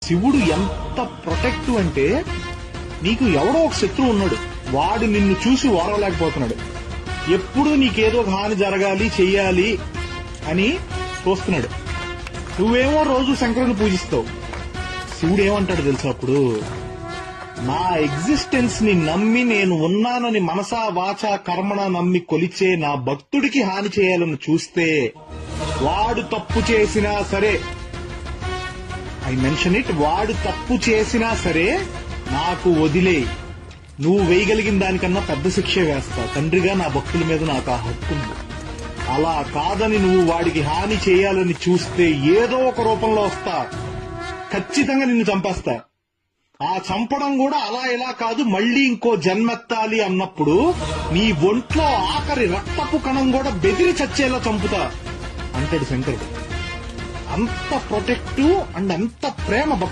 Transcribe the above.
శివుడు ఎంత ప్రొటెక్టివ్ అంటే, నీకు ఎవడో ఒక శత్రువు ఉన్నాడు, వాడు నిన్ను చూసి ఓరవలేకపోతున్నాడు, ఎప్పుడు నీకేదో ఒక హాని జరగాలి చెయ్యాలి అని చూస్తున్నాడు. నువ్వేమో రోజు శంకరుని పూజిస్తావు. శివుడు ఏమంటాడు తెలుసా అప్పుడు? నా ఎగ్జిస్టెన్స్ ని నమ్మి నేను ఉన్నానని మనసా వాచా కర్మణ నమ్మి కొలిచే నా భక్తుడికి హాని చేయాలని చూస్తే వాడు తప్పు చేసినా సరే, ఐ మెన్షన్ ఇట్, వాడు తప్పు చేసినా సరే నాకు వదిలే, నువ్వు వేయగలిగిన దానికన్నా పెద్ద శిక్ష వేస్తా. తండ్రిగా నా భక్తుల మీద నాకు ఆ హక్కు ఉంది. అలా కాదని నువ్వు వాడికి హాని చేయాలని చూస్తే ఏదో ఒక రూపంలో వస్తా, ఖచ్చితంగా నిన్ను చంపేస్తా. ఆ చంపడం కూడా అలా ఇలా కాదు, మళ్లీ ఇంకో జన్మెత్తాలి అన్నప్పుడు నీ ఒంట్లో ఆఖరి రక్తపు కణం కూడా బెదిరి చచ్చేలా చంపుతా అంటాడు శంకరుడు. అంత ప్రొటెక్టివ్ అండ్ అంత ప్రేమ